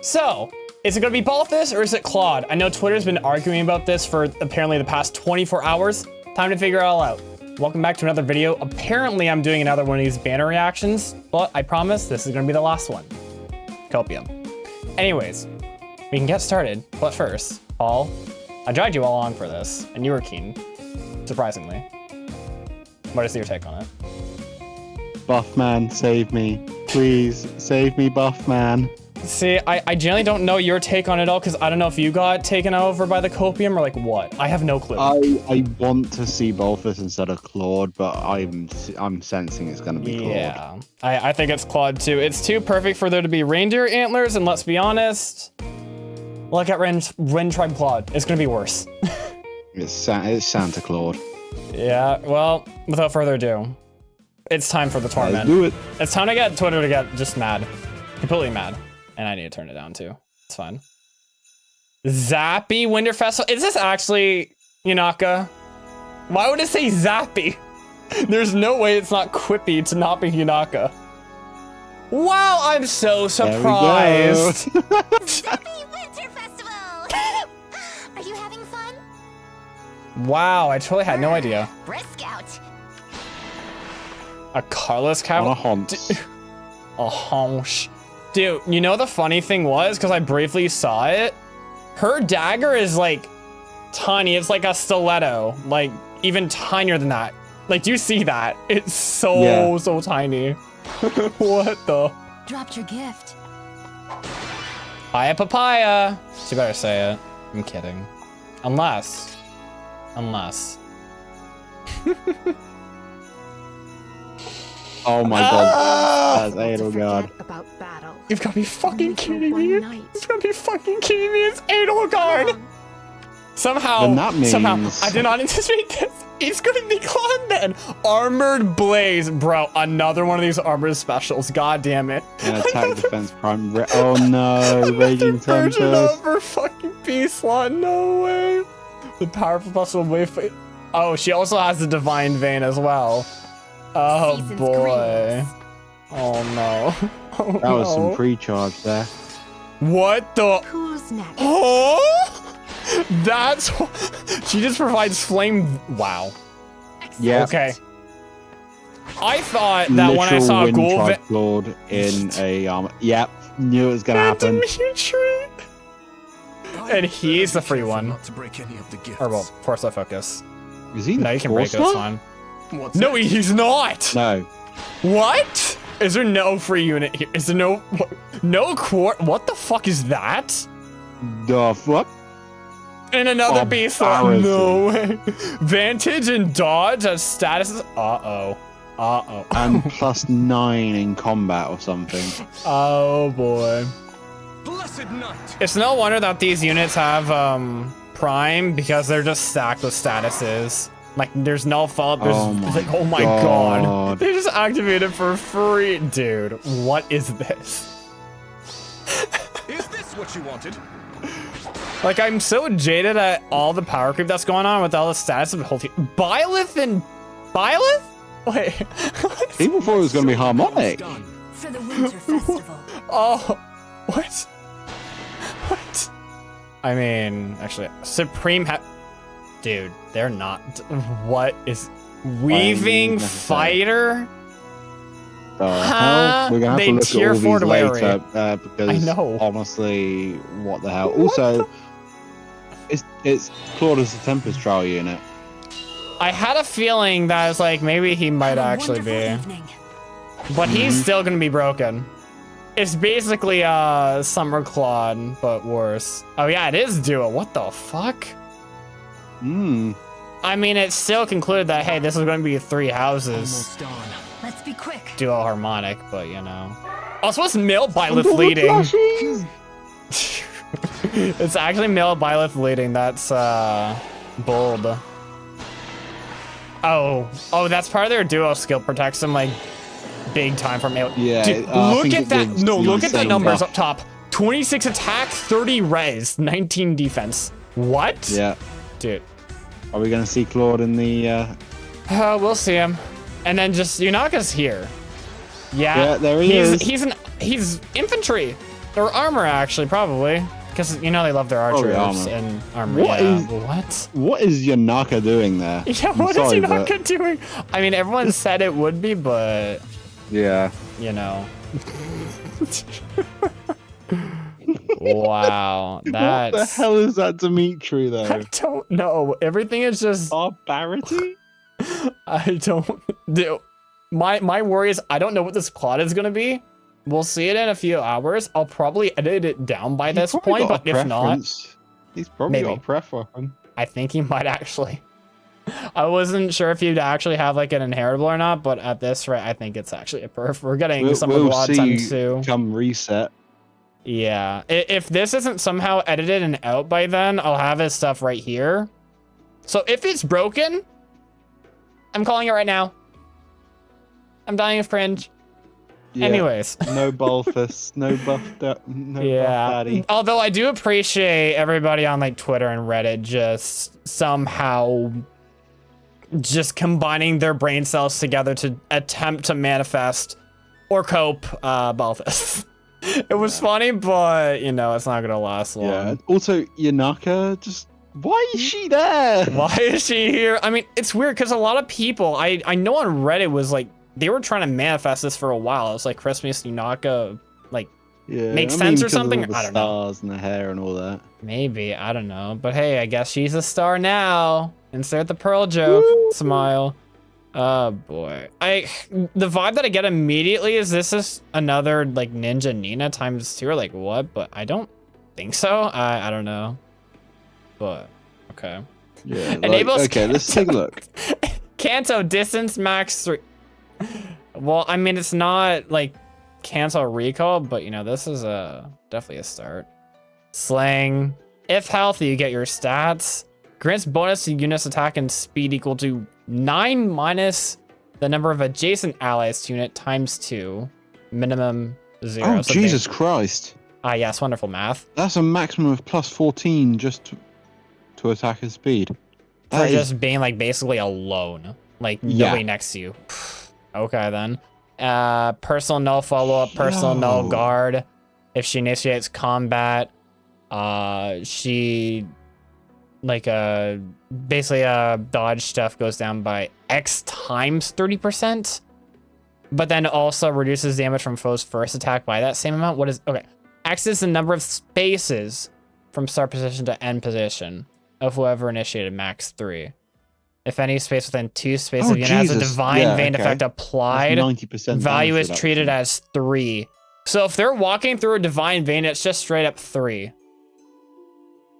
So, is it gonna be Balthus or is it Claude? I know Twitter's been arguing about this for apparently the past 24 hours. Time to figure it all out. Welcome back to another video. Apparently I'm doing another one of these banner reactions, but I promise this is gonna be the last one. Copium. Anyways, we can get started, but first, Paul, I dragged you all along for this, and you were keen, surprisingly. What is your take on it? Buffman, save me. Please, save me, Buffman. See, I generally don't know your take on it all, because I don't know if you got taken over by the copium or like what. I have no clue. I want to see Balthus instead of Claude, but I'm sensing it's going to be Claude. Yeah, I think it's Claude too. It's too perfect for there to be reindeer antlers, and let's be honest, look at Ren Tribe Claude. It's going to be worse. It's Santa Claude. Yeah, well, without further ado, it's time for the torment. Let's do it. It's time to get Twitter to get just mad. Completely mad. And I need to turn it down too. It's fine. Zappy Winter Festival. Is this actually Yanaka? Why would it say Zappy? There's no way it's not quippy to not be Yanaka. Wow, I'm so surprised. Zappy Winter Festival! Are you having fun? Wow, I totally had no idea. Brisk out. A Carlos Cav. A honk. A honk. Dude, you know the funny thing was, because I briefly saw it, her dagger is like tiny. It's like a stiletto, like even tinier than that. Like, do you see that? It's so tiny. What the? Dropped your gift. Hiya papaya. She better say it. I'm kidding. Unless. Oh my god. That's Edelgard. About battle. You've got to be fucking kidding me. You've got to be fucking kidding me. It's Edelgard. Somehow, I did not anticipate this. It's gonna be Claude then. Armored Blaze. Bro, another one of these armored specials. God damn it. Yeah, attack defense prime. Oh no, Raging Tempest. Over fucking Beast Slot. No way. The powerful possible wave. Oh, she also has the Divine Vein as well. Oh Season's boy. Oh no. Oh, that was some pre-charge there. What the? Who's next? Oh! That's she just provides flame. Wow. Yeah. Okay. I thought that when I saw a ghoul Claude in a yep, knew it was gonna happen. Dimitri. And he's the free one. Not to break any of the gifts. Or well, force that focus. Is he? No, you can break it. It's fine. What's No, that? he's not. No. What? Is there no free unit here? Is there no core? What the fuck is that? The fuck? And another Oh, beast slot. No way. Vantage and dodge as statuses. Uh-oh. Uh-oh. And +9 in combat or something. Oh boy. Blessed night. It's no wonder that these units have prime, because they're just stacked with statuses. Like there's no follow-up. Oh my god. They just activated for free. Dude, what is this? Is this what you wanted? Like, I'm so jaded at all the power creep that's going on with all the status of the whole team. Byleth and Byleth? Wait. People thought it was going to be harmonic. For the Winter Festival. Oh, what? What? I mean, actually, Supreme dude, they're not. What is Weaving Fighter? Hell? We're gonna have They to look tier at all 4 these later because I know. honestly, what the hell? Also, it's Claude as the Tempest Trial unit. I had a feeling that it's like maybe he might actually be, but he's still gonna be broken. It's basically Summer Claude, but worse. Oh yeah, it is Duo. What the fuck? I mean, it's still concluded that hey, this is going to be 3 houses. Let's be quick. Duo harmonic, but you know. Also, what's male Byleth leading? It's actually male Byleth leading. That's bold. Oh, that's part of their duo skill. Protects them like big time from male. Yeah. Dude, look at that. No, look at the numbers up top. 26 attack, 30 res, 19 defense. What? Yeah. Dude. Are we gonna see Claude in the? We'll see him. And then just Yanaka's here. Yeah, there he is. He's infantry. Or armor, actually, probably. Because, you know, they love their Probably archers armor. and armor. What yeah. is- What? What is Yanaka doing there? Yeah, I'm what is sorry, Yanaka but- doing? I mean, everyone said it would be, but, Yeah. you know. Wow. That's... What the hell is that Dimitri, though? I don't know. Everything is just... Barbarity? I don't... My worry is I don't know what this Claude is going to be. We'll see it in a few hours. I'll probably edit it down by this point, but if not... He's probably maybe. got a pref weapon. I think he might actually. I wasn't sure if he'd actually have like an inheritable or not, but at this rate, I think it's actually a perf. We're getting some of the odds on two. Come reset. Yeah. If this isn't somehow edited and out by then, I'll have his stuff right here. So if it's broken, I'm calling it right now. I'm dying of cringe. Yeah. Anyways. No Balthus, no buff, buff daddy. Although I do appreciate everybody on like Twitter and Reddit just somehow just combining their brain cells together to attempt to manifest or cope Balthus. It was funny, but you know, it's not gonna last long. Yeah. Also, Yanaka, just why is she there? Why is she here? I mean, it's weird because a lot of people I know on Reddit was like, they were trying to manifest this for a while. It was like Christmas Yanaka, like, Yeah, makes sense or 'cause of something? the I don't know. stars and the hair and all that. Maybe, I don't know. But hey, I guess she's a star now. Insert the pearl joke. Smile. Oh boy. The vibe that I get immediately is this is another like Ninja Nina times 2 or like what? But I don't think so. I don't know. But okay. Yeah. Enables okay, let's take a look. Kanto distance max 3. Well, I mean, it's not like cancel recall, but you know, this is definitely a start. Slang. If healthy, you get your stats. Grants bonus to units attack and speed equal to 9 minus the number of adjacent allies to unit times 2. Minimum 0. Oh, So Jesus Christ. Ah, yes, wonderful math. That's a maximum of plus 14 just to attack and speed. For That is just being like basically alone. Like Yeah. nobody next to you. Okay then. Personal null follow-up, personal null Yo. guard. If she initiates combat, she like basically dodge stuff goes down by X times 30%. But then also reduces damage from foe's first attack by that same amount. What is okay? X is the number of spaces from start position to end position of whoever initiated max 3. If any space within 2 spaces Oh, of unit has a Jesus. divine Yeah, vein okay. effect applied, 90% value damage is reduction. treated as 3. So if they're walking through a divine vein, it's just straight up 3.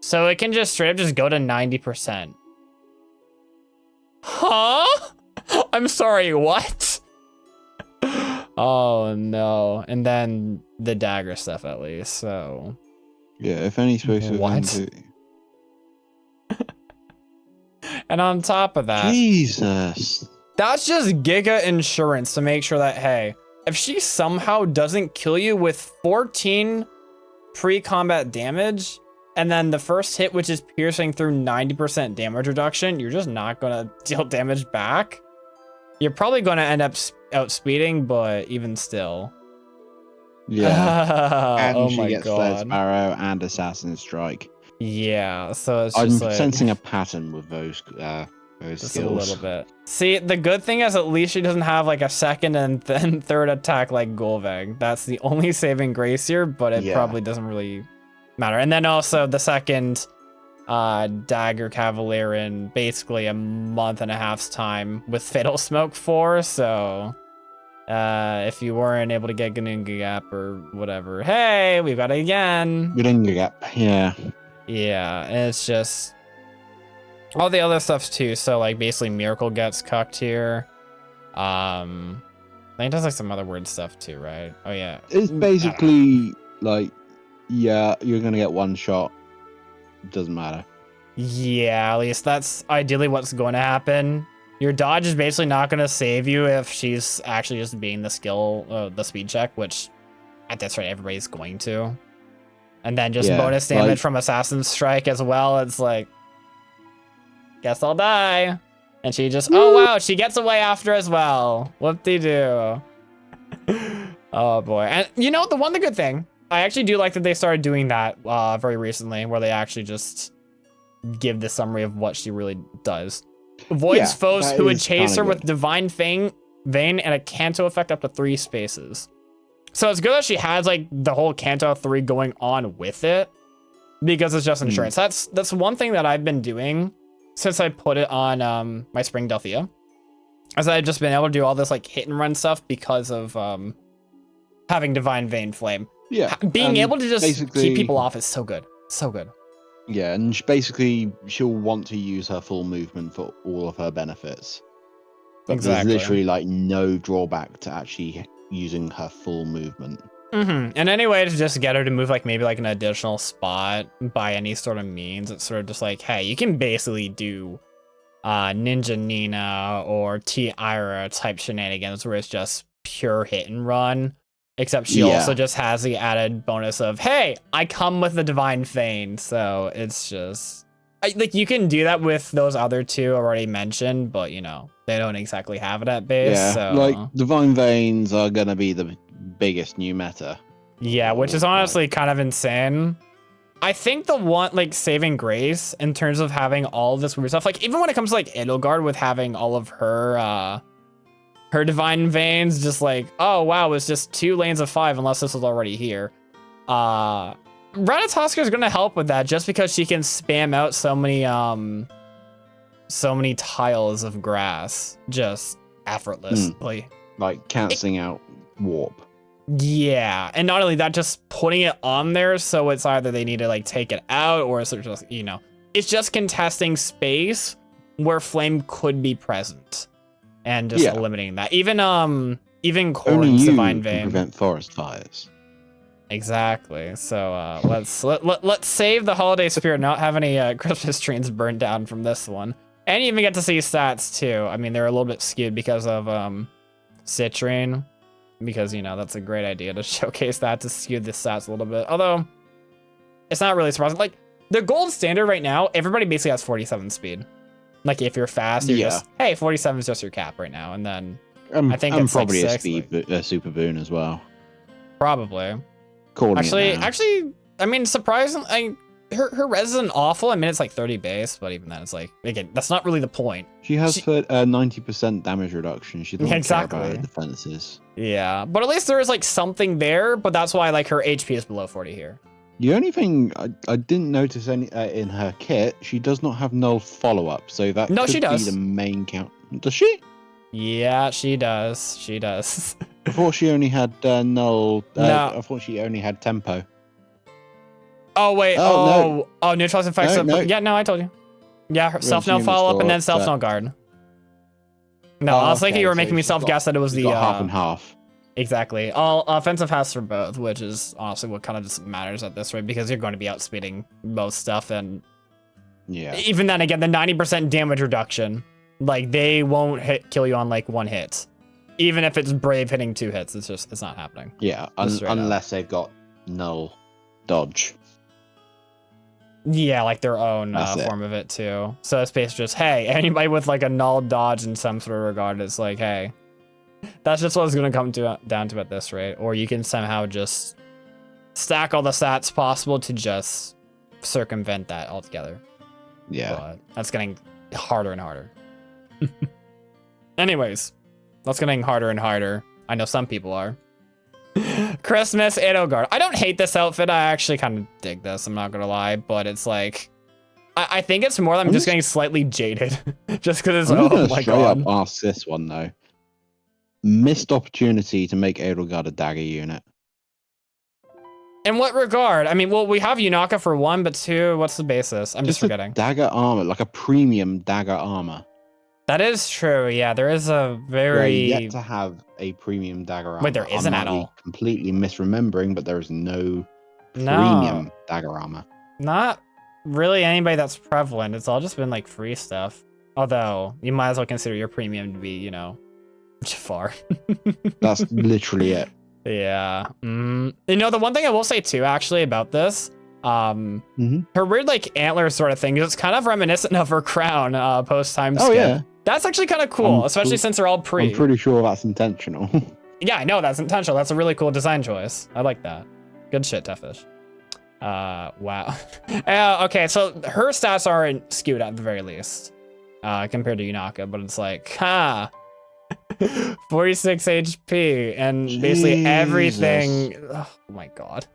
So it can just straight up just go to 90%. Huh? I'm sorry, what? Oh no. And then the dagger stuff at least, so. Yeah, if any space within What? 2. And on top of that, Jesus. that's just Giga insurance to make sure that, hey, if she somehow doesn't kill you with 14 pre-combat damage, and then the first hit, which is piercing through 90% damage reduction, you're just not gonna deal damage back. You're probably gonna end up outspeeding, but even still. Yeah. And Oh she my gets Flared god. Sparrow and Assassin Strike. Yeah, so it's I'm just like... sensing a pattern with those Just skills. a little bit. See, the good thing is at least she doesn't have like a second and then third attack like Golveg. That's the only saving grace here, but it Yeah. probably doesn't really matter. And then also the second Dagger Cavalier in basically a month and a half's time with Fatal Smoke 4, so if you weren't able to get Ganinga Gap or whatever, hey, we've got it again. Ganinga Gap, yeah. Yeah, and it's just all the other stuff too. So like basically Miracle gets cucked here. I think it does like some other weird stuff too, right? Oh yeah. It's basically like, yeah, you're gonna get one shot. Doesn't matter. Yeah, at least that's ideally what's going to happen. Your dodge is basically not going to save you if she's actually just being the skill, the speed check, which at this rate everybody's going to. And then just Yeah, bonus damage like- from Assassin's Strike as well. It's like, guess I'll die. And she just, oh wow, she gets away after as well. Whoop-de-doo. Oh boy. And you know, the good thing, I actually do like that they started doing that very recently, where they actually just give the summary of what she really does. Avoids foes who would chase her with Divine Vein and a Canto effect up to 3 spaces. So it's good that she has like the whole Canto 3 going on with it, because it's just insurance. That's one thing that I've been doing since I put it on my Spring Delphia, as I've just been able to do all this like hit and run stuff because of having Divine Vein Flame. Yeah, being able to just keep people off is so good, so good. Yeah, and basically she'll want to use her full movement for all of her benefits. But there's literally like no drawback to actually using her full movement. And any way to just get her to move like maybe like an additional spot by any sort of means, it's sort of just like, hey, you can basically do Ninja Nina or T-Ira type shenanigans where it's just pure hit and run, except she also just has the added bonus of, hey, I come with the Divine Feign. So it's just like you can do that with those other two already mentioned, but you know, they don't exactly have it at base. Yeah, so like Divine Veins are gonna be the biggest new meta. Yeah, which is honestly kind of insane. I think the one like saving grace in terms of having all this weird stuff, like even when it comes to like Edelgard with having all of her her Divine Veins, just like, oh wow, it's just 2 lanes of 5 unless this was already here. Ratatosker is gonna help with that just because she can spam out so many tiles of grass just effortlessly. Like canceling out warp. Yeah, and not only that, just putting it on there so it's either they need to like take it out or it's just, you know, it's just contesting space where flame could be present and just eliminating that. Even Corn's Divine Vein prevent forest fires. Exactly. So let's save the holiday spirit, not have any Christmas trees burned down from this one, and you even get to see stats too. I mean, they're a little bit skewed because of Citrine. Because, you know, that's a great idea to showcase that, to skew the stats a little bit. Although, it's not really surprising. Like, the gold standard right now, everybody basically has 47 speed. Like, if you're fast, you're just, hey, 47 is just your cap right now. And then, I think it's probably like 6, a super boon as well. Probably. Actually, I mean, surprisingly, her res isn't awful. I mean, it's like 30 base, but even then, it's like, again, that's not really the point. She has 90% damage reduction. She doesn't care about her defenses. Yeah, but at least there is like something there, but that's why like her HP is below 40 here. The only thing I didn't notice any in her kit, she does not have null follow-up, so that could be the main count. Does she? Yeah, she does. She does. I thought she only had null. No. I thought she only had tempo. Oh wait. No. Oh, neutralize effects. No. Yeah, no, I told you. Yeah, self no follow up and then self no guard. No, I was thinking you were making me self guess that it was the half and half. Exactly. All offensive has for both, which is honestly what kind of just matters at this rate, because you're going to be outspeeding most stuff, and even then again, the 90% damage reduction, like they won't kill you on like 1 hit, even if it's Brave hitting 2 hits. It's not happening. Yeah, unless they've got null dodge. Yeah, like their own form of it too. So it's basically just, hey, anybody with like a null dodge in some sort of regard, it's like, hey, that's just what it's going to come down to at this rate. Or you can somehow just stack all the stats possible to just circumvent that altogether. Yeah. But that's getting harder and harder. Anyways, that's getting harder and harder. I know some people are. Christmas Edelgard. I don't hate this outfit. I actually kind of dig this. I'm not gonna lie, but it's like, I think it's more that I'm just getting slightly jaded, just because it's oh my god. Ask this one though. Missed opportunity to make Edelgard a dagger unit. In what regard? I mean, well, we have Yanaka for 1, but 2, what's the basis? I'm just forgetting. Dagger armor, like a premium dagger armor. That is true. Yeah, there is a very yet to have a premium dagger armor. Wait, there isn't at all. Completely misremembering, but there is no premium dagger armor. Not really anybody that's prevalent. It's all just been like free stuff. Although you might as well consider your premium to be, you know, Jafar. That's literally it. Yeah. You know, the one thing I will say too, actually, about this, her weird like antler sort of thing, it's kind of reminiscent of her crown post time skip. Yeah. That's actually kind of cool, especially since they're all pre. I'm pretty sure that's intentional. Yeah, I know that's intentional. That's a really cool design choice. I like that. Good shit, Tough Fish. Wow. Okay, so her stats aren't skewed at the very least, compared to Yanaka, but it's like, 46 HP and basically everything. Oh my god.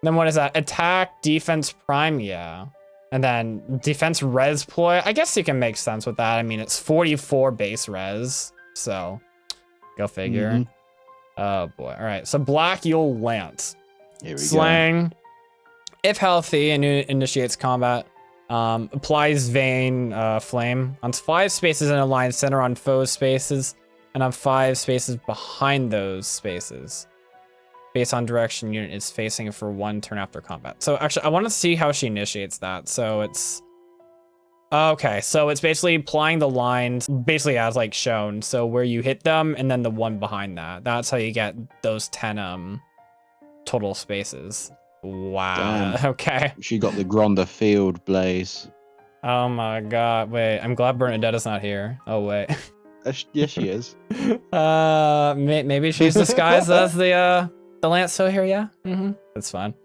Then what is that? Attack, defense, prime, yeah. And then defense res ploy. I guess you can make sense with that. I mean, it's 44 base res, so go figure. Oh boy. All right, so Black Yule Lance. Here we Slang. If healthy and initiates combat, applies Vein Flame on 5 spaces in a line center on foes spaces and on 5 spaces behind those spaces. Based on direction unit is facing for 1 turn after combat. So actually, I want to see how she initiates that. So it's okay. So it's basically applying the lines basically as like shown. So where you hit them and then the one behind that. That's how you get those 10 total spaces. Wow. Damn. Okay. She got the Gronda Field Blaze. Oh my god. Wait, I'm glad Bernadetta's not here. Oh wait. Yes, she is. Maybe she's disguised as the Lance so here, yeah? That's fine.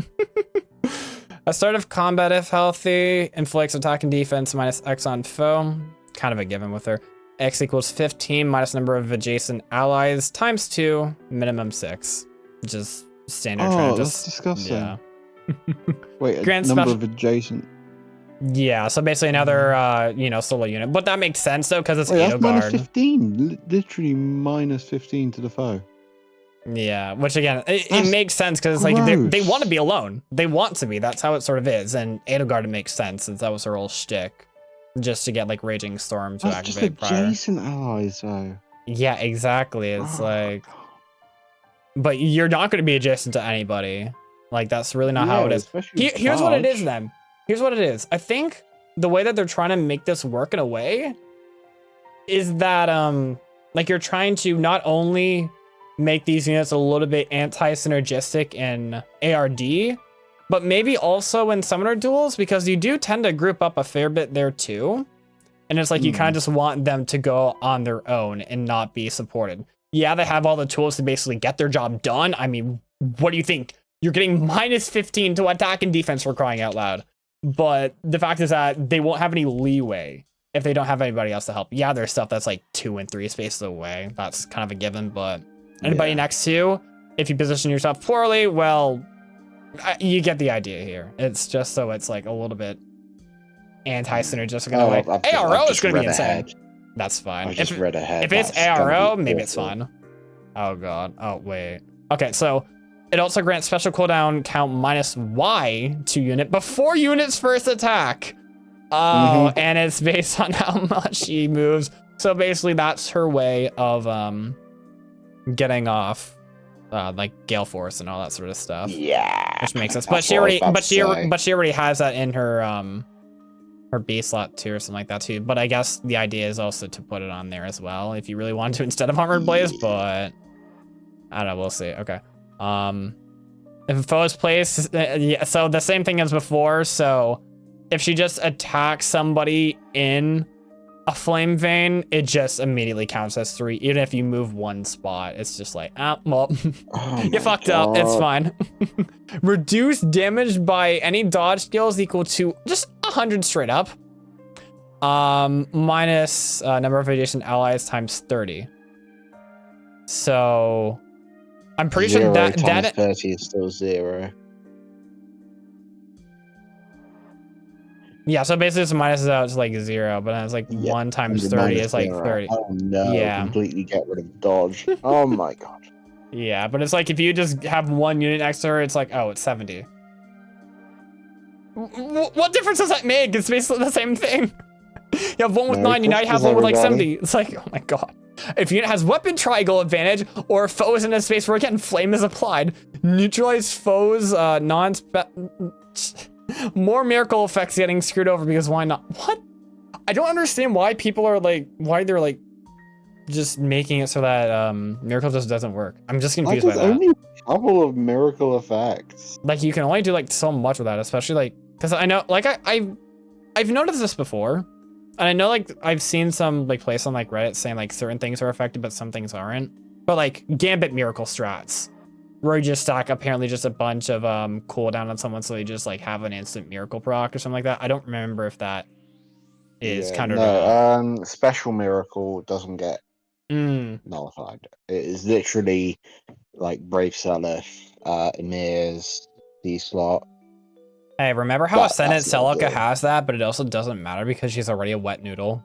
A start of combat if healthy, inflicts attack and defense minus X on foe. Kind of a given with her. X equals 15 minus number of adjacent allies times 2, minimum 6. Just standard. Oh, that's disgusting. Yeah. Wait, Grand number special- of adjacent. Yeah, so basically another, solo unit. But that makes sense though, because it's Wait, that's minus Edelgard. 15. Literally minus 15 to the foe. Yeah, which again, it makes sense because it's like they want to be alone. They want to be. That's how it sort of is. And Edelgard makes sense since that was her whole shtick, just to get like Raging Storm to That's just activate prior. adjacent allies though. Yeah, exactly. It's like, but you're not going to be adjacent to anybody. Like that's really not how it is. Here's what it is then. Here's what it is. I think the way that they're trying to make this work in a way is that like you're trying to not only make these units a little bit anti-synergistic in ARD, but maybe also in summoner duels, because you do tend to group up a fair bit there too. And it's like you kind of just want them to go on their own and not be supported. Yeah, they have all the tools to basically get their job done. I mean, what do you think? You're getting minus 15 to attack and defense for crying out loud. But the fact is that they won't have any leeway if they don't have anybody else to help. Yeah, there's stuff that's like 2 and 3 spaces away. That's kind of a given, but anybody next to you, if you position yourself poorly, well, you get the idea here. It's just so it's like a little bit anti-synergistic in a way. ARO is going to be insane. That's fine. I just read ahead. If it's ARO, maybe it's fine. Oh god. Oh wait. Okay, so it also grants special cooldown count minus Y to unit before unit's first attack. Oh, and it's based on how much she moves. So basically, that's her way of getting off like Gale Force and all that sort of stuff. Yeah, which makes sense. But she already has that in her her B slot too, or something like that too. But I guess the idea is also to put it on there as well if you really want to instead of Armored Blaze. But I don't know. We'll see. Okay. If foe's place, yeah. So the same thing as before. So if she just attacks somebody in a flame vein, it just immediately counts as 3. Even if you move 1 spot, it's just like, well, you fucked up. It's fine. Reduce damage by any dodge skills equal to just 100 straight up. Minus number of adjacent allies times 30. So I'm pretty sure that 30 is still 0. Yeah, so basically it's minuses out to like 0, but then it's like 1 times 30 is like 30. Oh no, yeah. Completely get rid of dodge. Oh my god. Yeah, but it's like if you just have 1 unit next to her, it's like, oh, it's 70. What difference does that make? It's basically the same thing. You have 1 with 90, now you have 1 with like 70. It's like, oh my god. If unit has weapon triangle advantage, or foe is in a space where again flame is applied, neutralize foes more miracle effects getting screwed over because why not? What? I don't understand why people are like, why they're like just making it so that miracle just doesn't work. I'm just confused by that. There's only a couple of miracle effects. Like you can only do like so much with that, especially like because I know like I've noticed this before, and I know like I've seen some like place on like Reddit saying like certain things are affected but some things aren't. But like Gambit miracle strats, where you just stack apparently just a bunch of cooldown on someone so they just like have an instant miracle proc or something like that. I don't remember if that is kind of no. Special miracle doesn't get nullified. It is literally like Brave Seliph, Emir's D-slot. Hey, remember how Ascendant Celica has that, but it also doesn't matter because she's already a wet noodle?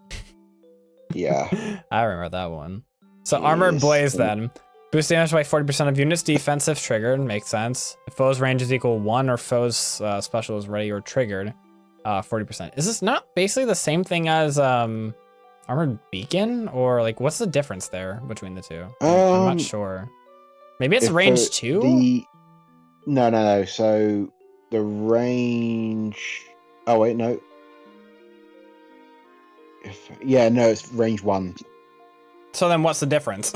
Yeah. I remember that one. So Armored Blaze then. Boost damage by 40% of units defensive triggered. Makes sense. If foe's range is equal 1 or foe's special is ready or triggered, 40%. Is this not basically the same thing as Armored Beacon? Or like, what's the difference there between the two? I'm not sure. Maybe it's range 2? No. So the range... Oh, wait, no. No, it's range 1. So then what's the difference?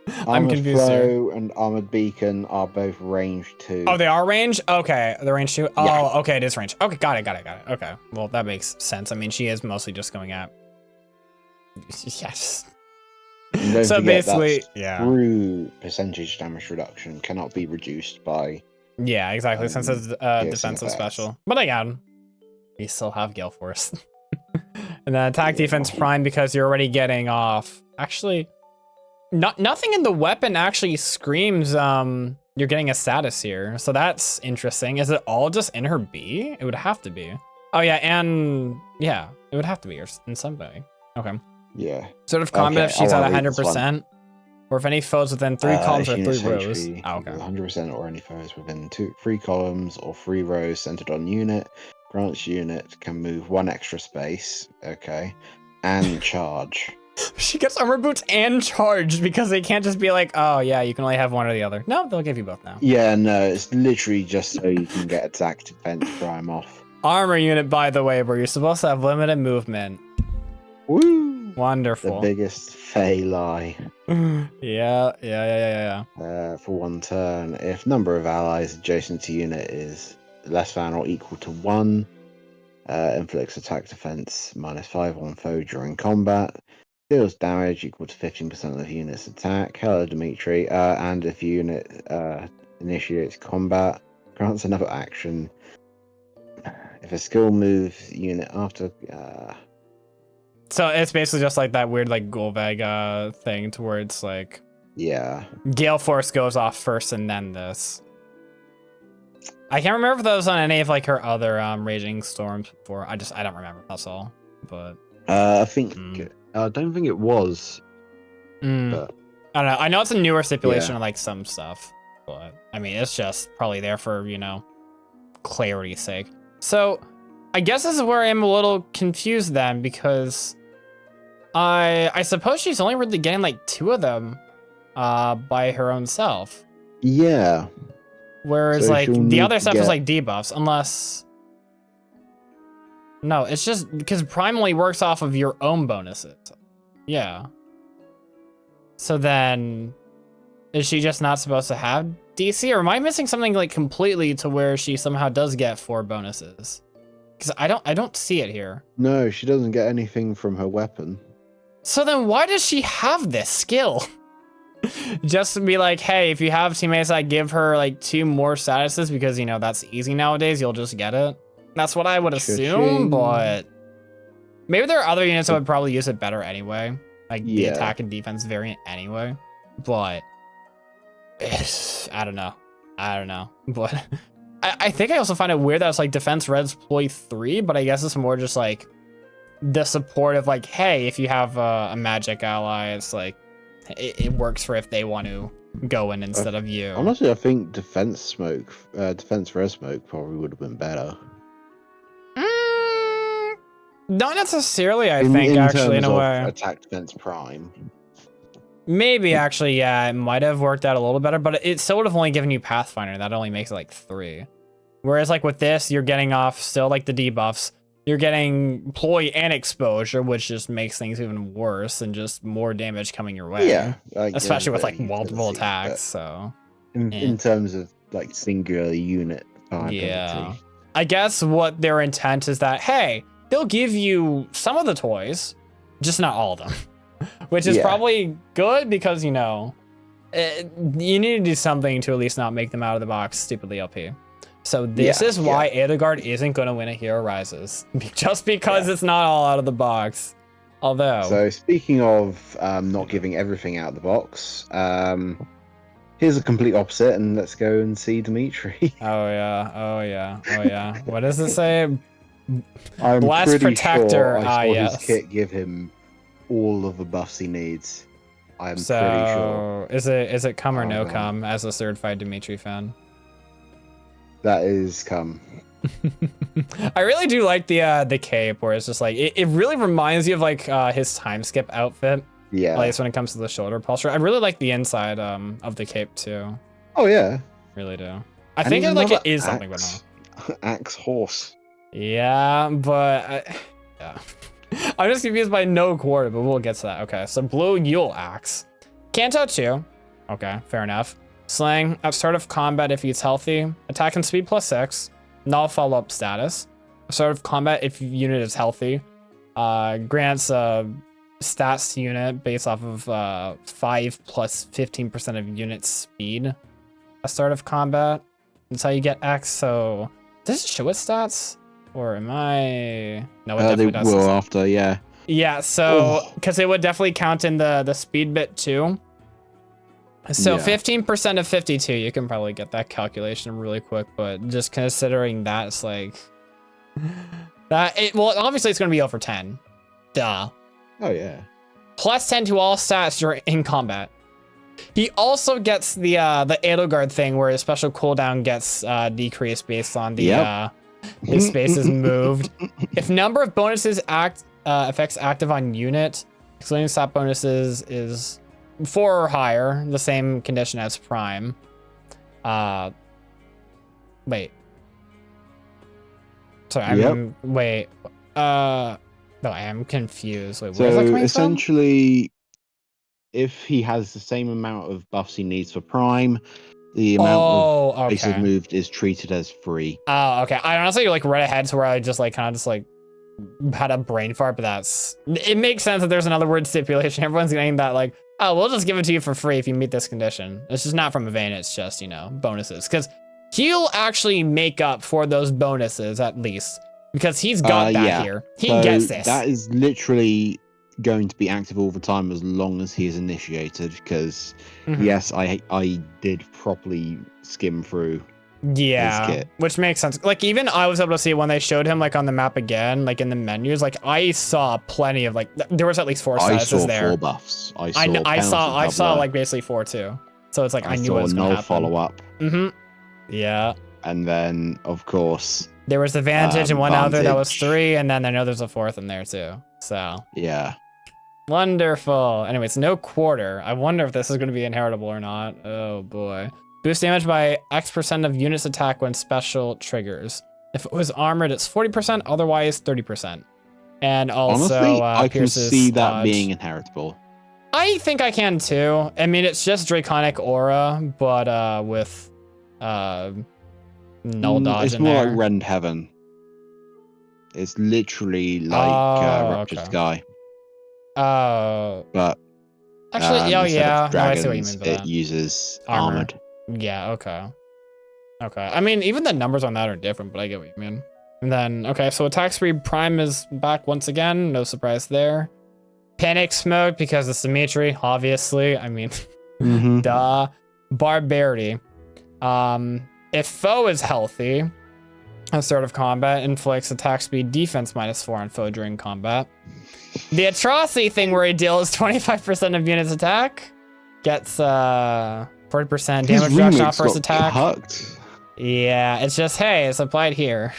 I'm Armored confused Flow and Armored Beacon are both range 2. Oh, they are range? Okay, they're range 2? Oh, yeah. Okay, it is range. Okay, got it. Okay, well, that makes sense. I mean, she is mostly just going at... Yes. So basically, yeah. True percentage damage reduction cannot be reduced by... Yeah, exactly, since it's defensive effects. special. But again, we still have Gale Force. And then attack defense prime because you're already getting off. Actually, nothing in the weapon actually screams you're getting a status here. So that's interesting. Is it all just in her B? It would have to be. Oh yeah, and yeah, it would have to be in some way. Okay. Yeah. Sort of combat if she's at 100%. Or if any foes within 3 columns or 3 rows. HP, Oh, okay. 100% or any foes within 3 columns or 3 rows centered on unit. Grants unit can move 1 extra space. Okay. And charge. She gets armor boots and charged because they can't just be like, oh yeah, you can only have one or the other. No, they'll give you both now. Yeah, no, it's literally just so you can get attack defense prime off. Armor unit, by the way, where you're supposed to have limited movement. Woo! Wonderful. The biggest fey lie. Yeah. For 1 turn, if number of allies adjacent to unit is less than or equal to 1, inflicts attack defense -5 on foe during combat, deals damage equal to 15% of the unit's attack. Hello, Dimitri. And if unit initiates combat, grants another action. If a skill moves unit after... So it's basically just like that weird like Golveg thing to where it's like... Yeah. Gale Force goes off first and then this. I can't remember if that was on any of like her other Raging Storms before. I don't remember, that's all. But... I don't think it was. But... I don't know. I know it's a newer stipulation on like some stuff. But, I mean, it's just probably there for, you know, clarity's sake. So... I guess this is where I am a little confused then, because I suppose she's only really getting like 2 of them by her own self. Yeah. Whereas so like the other stuff is like debuffs, unless... No, it's just because Prime only works off of your own bonuses. Yeah. So then, is she just not supposed to have DC, or am I missing something like completely to where she somehow does get 4 bonuses? Because I don't see it here. No, she doesn't get anything from her weapon. So then why does she have this skill? Just to be like, hey, if you have teammates that give her like 2 more statuses, because, you know, that's easy nowadays, you'll just get it. That's what I would assume, but maybe there are other units that would probably use it better anyway. Like the attack and defense variant anyway. But I don't know. But I think I also find it weird that it's like defense res ploy 3, but I guess it's more just like the support of like, hey, if you have a magic ally, it's like it works for if they want to go in instead of you. Honestly, I think defense res smoke probably would have been better. Not necessarily, I think, actually, in a way. Attack defense prime. Maybe, actually, yeah, it might have worked out a little better, but it still would have only given you Pathfinder. That only makes it like 3. Whereas, like, with this, you're getting off still, like, the debuffs. You're getting ploy and exposure, which just makes things even worse and just more damage coming your way. Yeah. Especially with, like, multiple attacks, so... In terms of, like, singular unit viability. Yeah. I guess what their intent is that, hey, they'll give you some of the toys, just not all of them. Which is probably good because, you know, You need to do something to at least not make them out of the box stupidly OP. So this is why Edelgard isn't going to win a Hero Rises. Just because it's not all out of the box. Although... So speaking of not giving everything out of the box, here's a complete opposite, and let's go and see Dimitri. Oh yeah. What does it say? I'm Blast pretty Protector. sure I saw Yes. his kit give him all of the buffs he needs. I'm pretty sure. Is it come or no come as a certified Dimitri fan? That is come. I really do like the cape where it's just like it really reminds you of like his time skip outfit. Yeah. At least when it comes to the shoulder posture. I really like the inside of the cape too. Oh yeah. Really do. I think it is something, but no. Axe horse. Yeah, but yeah. I'm just confused by no quarter, but we'll get to that. Okay, so blue Yule Axe. Canto 2. Okay, fair enough. Slang, at start of combat if he's healthy. Attack and speed +6. Null follow-up status. Start of combat if unit is healthy. Grants stats to unit based off of 5 plus 15% of unit speed. A start of combat. That's how you get X. So does it show its stats? Or am I... No, it definitely does. They will after, yeah. Yeah, so because it would definitely count in the speed bit too. So 15% of 52, you can probably get that calculation really quick, but just considering that, it's like well, obviously it's going to be over 10. Duh. Oh yeah. Plus 10 to all stats during in combat. He also gets the Edelgard thing where his special cooldown gets decreased based on the his space is moved. If number of bonuses effects active on unit, excluding stat bonuses, is 4 or higher, the same condition as prime. Wait. Sorry, wait. No, I am confused. Wait, where's that coming essentially, if he has the same amount of buffs he needs for prime, the amount of spaces moved is treated as free. Oh, okay. I honestly like read ahead to where I just like kind of just like had a brain fart, but it makes sense that there's another word stipulation. Everyone's getting that like, oh, we'll just give it to you for free if you meet this condition. It's just not from a vein. It's just, you know, bonuses. Because he'll actually make up for those bonuses at least. Because he's got that here. He gets this. That is literally going to be active all the time as long as he is initiated. Because, yes, I did properly skim through his kit. Which makes sense. Like, even I was able to see when they showed him, like, on the map again, like, in the menus, like, I saw plenty of, like, there was at least 4 statuses there. I saw 4 buffs. I saw, like, basically 4, too. So it's like, I knew what was going to happen. Follow-up. Yeah. And then, of course... There was the Vantage and one other that was 3, and then I know there's a 4th in there, too. So... Yeah. Wonderful. Anyways, no quarter. I wonder if this is going to be inheritable or not. Oh, boy. Boost damage by X% of units attack when special triggers. If it was armored, it's 40%, otherwise 30%. And also, honestly, I can see that dodge. being inheritable. I think I can too. I mean, it's just Draconic Aura, but with null dodge in there. It's more like Rend Heaven. It's literally like Ruptured Sky. But actually, yeah. Dragons, no, I see what you mean by that. It uses armored. Yeah, okay. I mean, even the numbers on that are different, but I get what you mean. And then, okay, so attack speed prime is back once again. No surprise there. Panic Smoke, because it's Dimitri, obviously. I mean, duh. Barbarity. If foe is healthy, at start of combat, inflicts attack speed defense -4 on foe during combat. The atrocity thing where he deals 25% of units attack, gets 40% damage reduction off first attack. Hucked. Yeah, it's just, hey, it's applied here.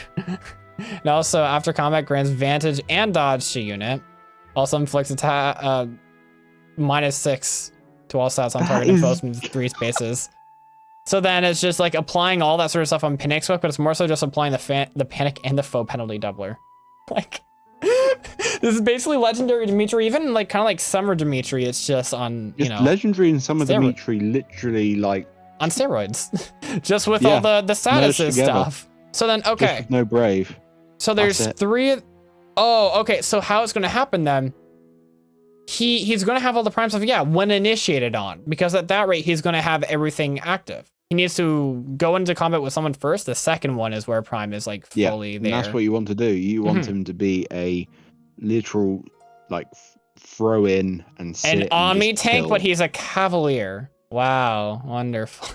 And also, after combat, grants Vantage and Dodge to unit. Also inflicts attack -6 to all stats on target and foes from 3 spaces. So then it's just like applying all that sort of stuff on Panic Smoke, but it's more so just applying the panic and the foe penalty doubler. Like, this is basically legendary Dimitri, even like kind of like summer Dimitri. It's just on, you know, legendary and summer Dimitri, literally like on steroids, just with all the statuses stuff. So then, okay, no brave. So there's 3. Oh, okay. So how it's going to happen then? he's going to have all the prime stuff, yeah, when initiated on, because at that rate, he's going to have everything active. He needs to go into combat with someone first. The second one is where prime is like fully there. And that's what you want to do. You want him to be a literal, like, throw in and sit an and Omni just tank, kill. but he's a Cavalier. Wow, wonderful.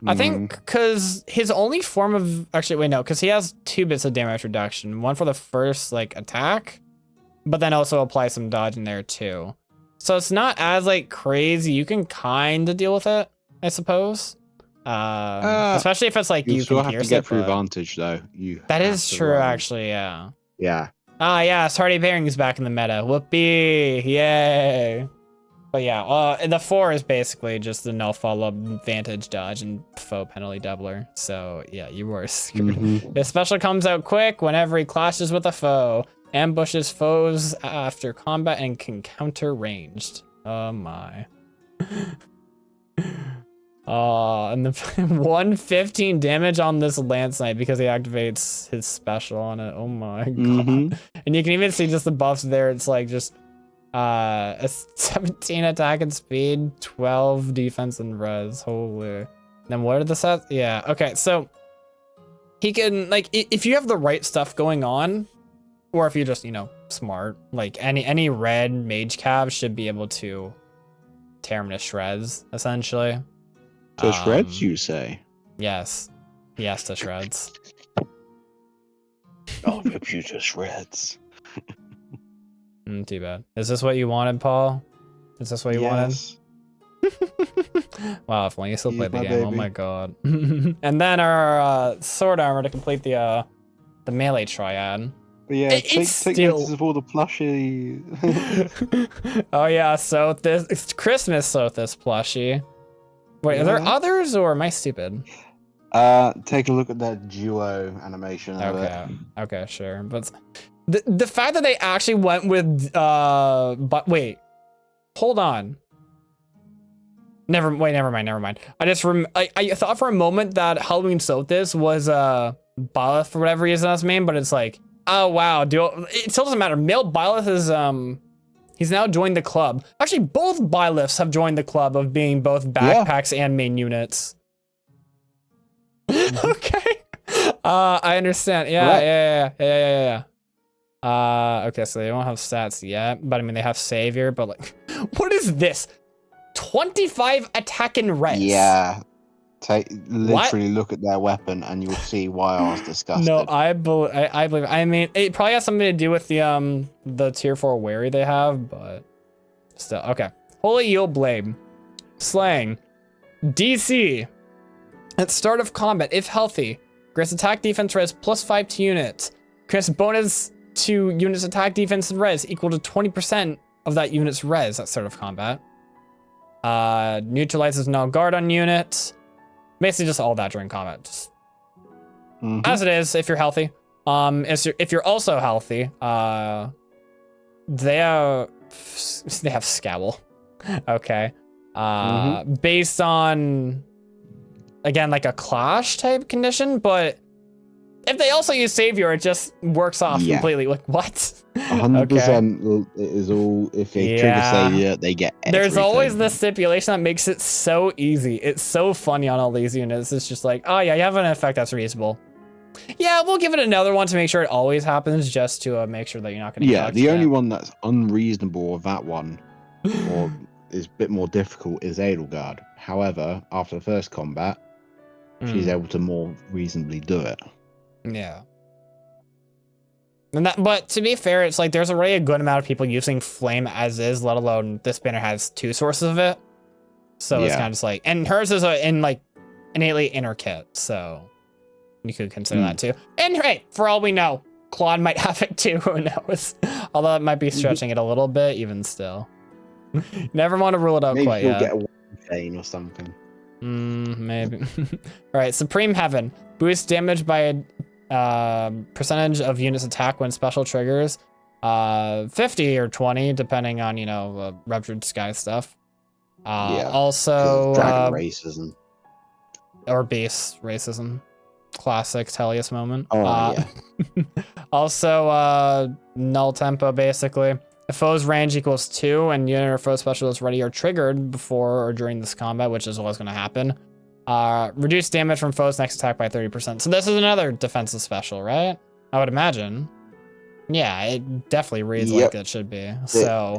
I think because his only form of actually wait no, because he has 2 bits of damage reduction, one for the first like attack, but then also apply some dodge in there too. So it's not as like crazy. You can kind of deal with it, I suppose. Especially if it's like you still can have to pierce get it, through but- Vantage though. That is true, actually. Yeah. Yeah. Ah, yeah. Hardy Bearing is back in the meta. Whoopee! Yay! But yeah, the 4 is basically just the no follow-up Vantage dodge and foe penalty doubler. So yeah, you were screwed. This special comes out quick whenever he clashes with a foe, ambushes foes after combat, and can counter ranged. Oh my. And the 115 damage on this Lance Knight because he activates his special on it. Oh my god. And you can even see just the buffs there. It's like just a 17 attack and speed, 12 defense and res. Holy. Then what are the sets? Yeah, okay, so he can, like, if you have the right stuff going on, or if you're just, you know, smart, like any red mage cav should be able to tear him to shreds, essentially. To shreds, you say? Yes. Yes, to shreds. I'll rip you to shreds. Too bad. Is this what you wanted, Paul? Is this what you wanted? Wow, if only you still played the game. Baby. Oh my god. And then our sword armor to complete the melee triad. But yeah, take notice of all the plushie. Oh yeah, so it's Christmas Sothis plushie. Wait, are there others or am I stupid? Take a look at that duo animation of it. Okay, sure. But the fact that they actually went with but wait. Hold on. Never mind. I thought for a moment that Halloween Sothis was Byleth for whatever reason that's main, but it's like, oh wow, it still doesn't matter. Male Byleth is he's now joined the club. Actually, both Byleths have joined the club of being both backpacks and main units. Okay. I understand. Yeah. Okay, so they don't have stats yet, but I mean they have savior, but like, what is this? 25 attack and res. Yeah. Literally look at their weapon and you'll see why I was disgusted. No, I believe. I mean, it probably has something to do with the tier 4 wary they have, but still. Okay. Holy Yield Blade. Slaying. DC. At start of combat, if healthy, grants attack defense res +5 to units. Grants bonus to units attack defense and res equal to 20% of that unit's res at start of combat. Neutralizes null guard on units. Basically just all that during combat. Just as it is, if you're healthy. If you're also healthy, they have Scowl. Okay. Based on, again, like a clash type condition, but if they also use Savior, it just works off completely. Like, what? 100% is all, if they trigger Savior, they get everything. There's always the stipulation that makes it so easy. It's so funny on all these units. It's just like, oh yeah, you have an effect that's reasonable. Yeah, we'll give it another one to make sure it always happens, just to make sure that you're not going to Yeah, the only one that's unreasonable of that one, or is a bit more difficult, is Edelgard. However, after the first combat, she's able to more reasonably do it. Yeah. But to be fair, it's like there's already a good amount of people using flame as is, let alone this banner has 2 sources of it. So it's kind of just like, and hers is like innately inner-kit, so you could consider that too. And hey, for all we know, Claude might have it too, who knows? Although it might be stretching it a little bit, even still. Never want to rule it out quite yet. Maybe you'll get a Fane or something. Maybe. Alright, Supreme Heaven. Boost damage by a percentage of units attack when special triggers. 50 or 20, depending on, Ruptured Sky stuff. Also... Dragon racism. Or base racism. Classic Tellius moment. Oh, Also, null tempo, basically. If foe's range equals 2 and unit or foe special is ready or triggered before or during this combat, which is always going to happen, reduce damage from foe's next attack by 30%. So this is another defensive special, right? I would imagine. Yeah, it definitely reads like it should be. So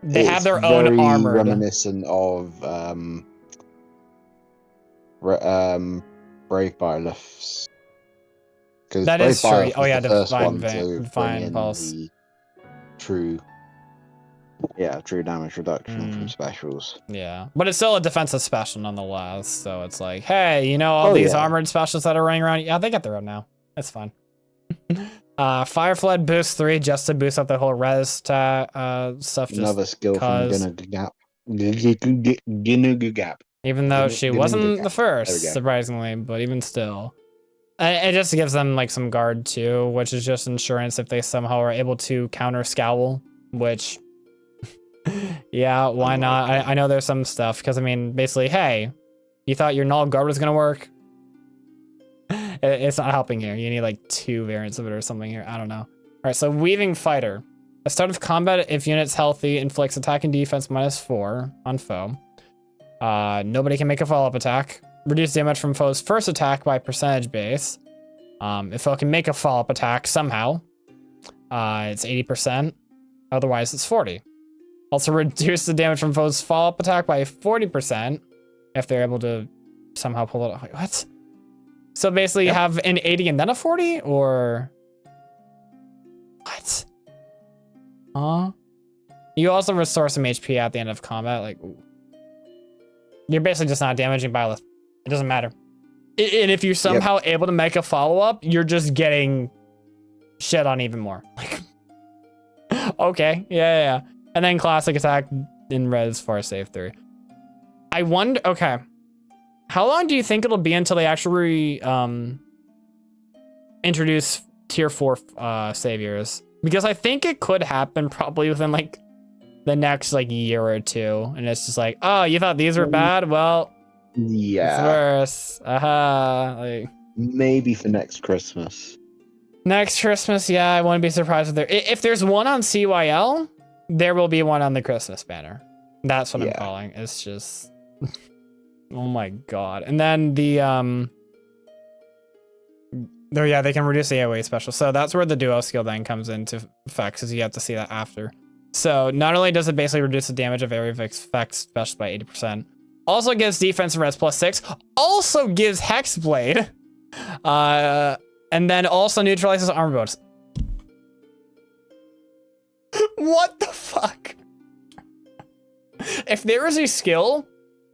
they have their own armor. Reminiscent of Brave Byleth's. That is true. Oh yeah, Divine Pulse. True damage reduction from specials. Yeah, but it's still a defensive special nonetheless. So it's like, hey, you know, all these armored specials that are running around, yeah, they get their own now. That's fine. Fire Flood boost 3 just to boost up the whole res stuff. Another skill from Gap. Even though she wasn't the first, surprisingly, but even still. It just gives them like some guard too, which is just insurance if they somehow are able to counter Scowl, which, yeah, why not? I know there's some stuff, because I mean, basically, hey, you thought your null guard was gonna work? It's not helping here. You need like 2 variants of it or something here. I don't know. All right, so Weaving Fighter. At the start of combat, if unit's healthy, inflicts attack and defense -4 on foe. Nobody can make a follow-up attack. Reduce damage from foe's first attack by percentage base. If foe can make a follow-up attack somehow, it's 80%. Otherwise, it's 40. Also reduce the damage from foe's follow-up attack by 40% if they're able to somehow pull it off. Wait, what? So basically you have an 80 and then a 40, or what? You also restore some HP at the end of combat. Like, you're basically just not damaging Byleth. It doesn't matter. And if you're somehow able to make a follow-up, you're just getting shit on even more. Like, okay, yeah. And then classic attack in res for save 3. I wonder, okay. How long do you think it'll be until they actually introduce tier 4 saviors? Because I think it could happen probably within like the next like year or 2. And it's just like, oh, you thought these were bad? Well, yeah, it's worse. Like, maybe for next Christmas. Next Christmas, yeah, I wouldn't be surprised if there's one on CYL, there will be one on the Christmas banner. That's what I'm calling. It's just, oh my god. And then the oh yeah, they can reduce the AoE special. So that's where the duo skill then comes into effect, because you have to see that after. So not only does it basically reduce the damage of area of effect special by 80%, also gives defense and res +6, also gives Hexblade, and then also neutralizes armor bonus. What the fuck? If there is a skill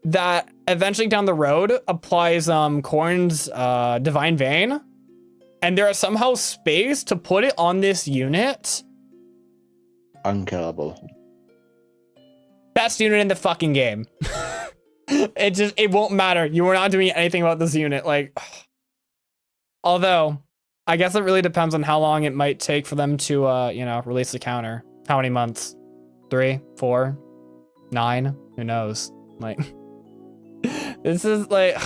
that eventually down the road applies Korn's Divine Vein, and there is somehow space to put it on this unit, unkillable. Best unit in the fucking game. It won't matter. You are not doing anything about this unit. Like, although I guess it really depends on how long it might take for them to you know, release the counter. How many months? 3, 4, 9? Who knows? Like, this is like,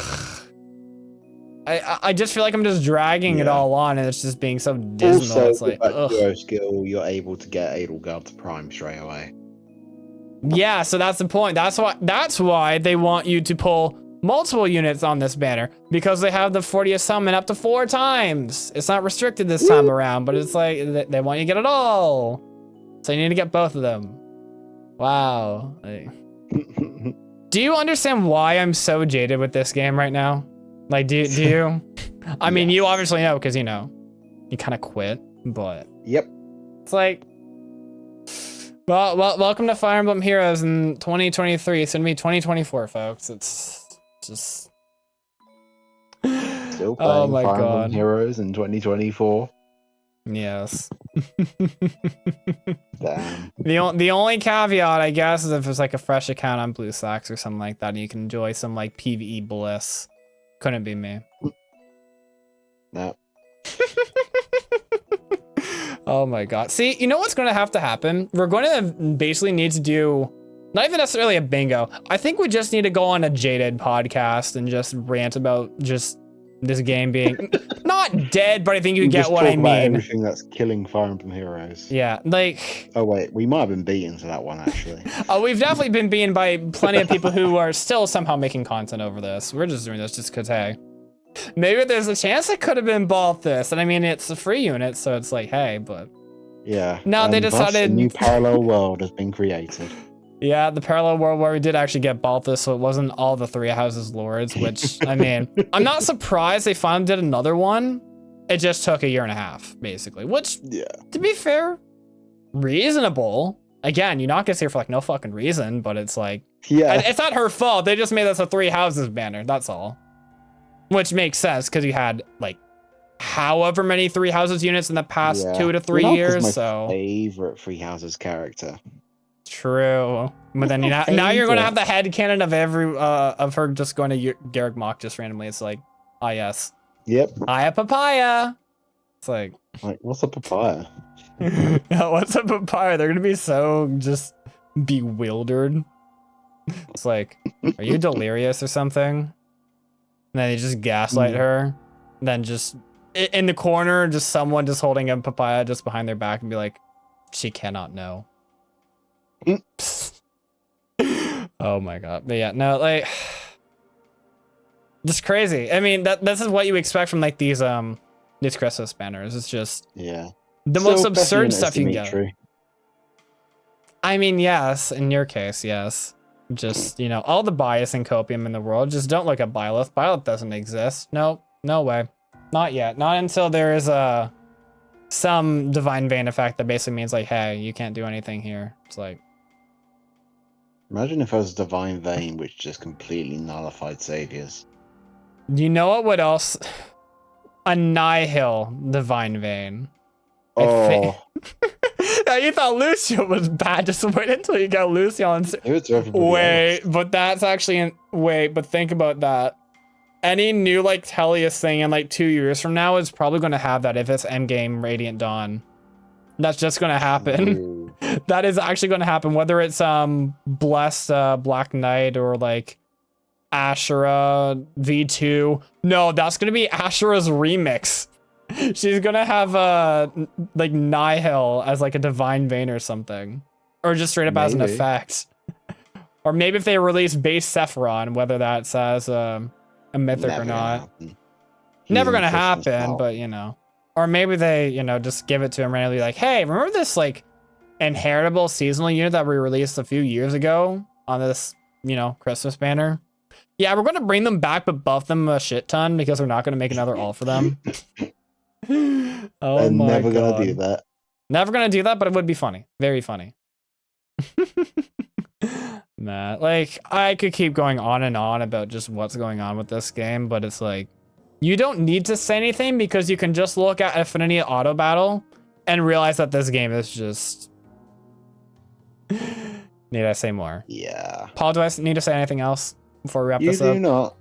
I just feel like I'm just dragging it all on, and it's just being so dismal. Also, it's like, with that duo skill, you're able to get Edelgard to Prime straight away. Yeah, so that's the point. That's why they want you to pull multiple units on this banner, because they have the 40th summon up to 4 times. It's not restricted this time around, but it's like they want you to get it all. So you need to get both of them. Wow. Like, do you understand why I'm so jaded with this game right now? Like, do you? I mean, you obviously know, because, you know, you kind of quit, but... Yep. It's like... Well, welcome to Fire Emblem Heroes in 2023. It's gonna be 2024, folks. It's just... Still playing Fire Emblem Heroes in 2024. Yes. Damn. The only caveat, I guess, is if it's like a fresh account on Blue Sox or something like that, and you can enjoy some like PvE bliss. Couldn't be me. No. Oh my god. See, you know what's going to have to happen? We're going to basically need to do, not even necessarily a bingo. I think we just need to go on a Jaded podcast and just rant about just this game being not dead, but I think you We get just what talk I about mean. everything that's killing Fire Emblem Heroes. Yeah, like... Oh wait, we might have been beaten to that one actually. Oh, we've definitely been beaten by plenty of people who are still somehow making content over this. We're just doing this just because, hey, maybe there's a chance it could have been Balthus. And I mean, it's a free unit, so it's like, hey, but... Yeah. No, they thus, decided... a new parallel world has been created. Yeah, the parallel world where we did actually get Balthus, so it wasn't all the Three Houses Lords, which, I mean, I'm not surprised they finally did another one. It just took 1.5 years, basically, which, Yeah. to be fair, reasonable. Again, Yanaka's here for, like, no fucking reason, but it's like... Yeah. It's not her fault. They just made us a Three Houses banner, that's all. Which makes sense, because you had, like, however many Three Houses units in the past 2 to 3 Yanaka's years, my so... favorite Three Houses character. True, but then now you're gonna have the headcanon of every of her just going to Garrick Mock just randomly. It's like, ah yes, Yep. HIYA PAPAYA. It's like what's a papaya? yeah, what's a papaya? They're gonna be so just bewildered. It's like, are you delirious or something? And then they just gaslight her. And then just in the corner, just someone just holding a papaya just behind their back and be like, she cannot know. Oh my god. But yeah, no, like just crazy. I mean, this is what you expect from like these Christmas banners. It's just the most absurd stuff you can get. I mean, yes, in your case, yes. Just, you know, all the bias and copium in the world. Just don't look at Byleth. Byleth doesn't exist. Nope, no way. Not yet. Not until there is some divine vein effect that basically means like, hey, you can't do anything here. It's like, imagine if it was a divine vein which just completely nullified saviors. You know what else? A Nihil divine vein. Oh. Now you thought Lucio was bad. Just wait until you got Lucio on. Wait, but that's actually wait, but think about that. Any new like Tellius thing in like 2 years from now is probably going to have that if it's endgame Radiant Dawn. That's just going to happen. Ooh. That is actually going to happen, whether it's Blessed Black Knight or like Ashura V2. No, that's going to be Ashura's remix. She's going to have like Nihil as like a divine vein or something, or just straight up as an effect. Or maybe if they release base Sephiron, whether that's as a mythic or not. Never going to happen, but you know. Or maybe they, you know, just give it to him randomly like, hey, remember this like inheritable seasonal unit that we released a few years ago on this, you know, Christmas banner? Yeah, we're going to bring them back, but buff them a shit ton because we're not going to make another alt for them. Oh They're my never God. going to do that. Never going to do that, but it would be funny. Very funny. Nah, like, I could keep going on and on about just what's going on with this game, but it's like, you don't need to say anything because you can just look at Affinity Auto Battle and realize that this game is just... Need I say more? Yeah. Paul, do I need to say anything else before we wrap this up? You do not.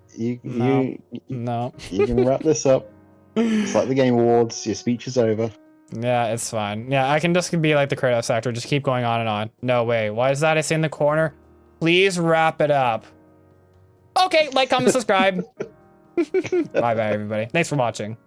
No. You can wrap this up. It's like the Game Awards. Your speech is over. Yeah, it's fine. Yeah, I can just be like the Kratos actor. Just keep going on and on. No way. Why is that? It's in the corner. Please wrap it up. Okay, like, comment, subscribe. Bye-bye, everybody. Thanks for watching.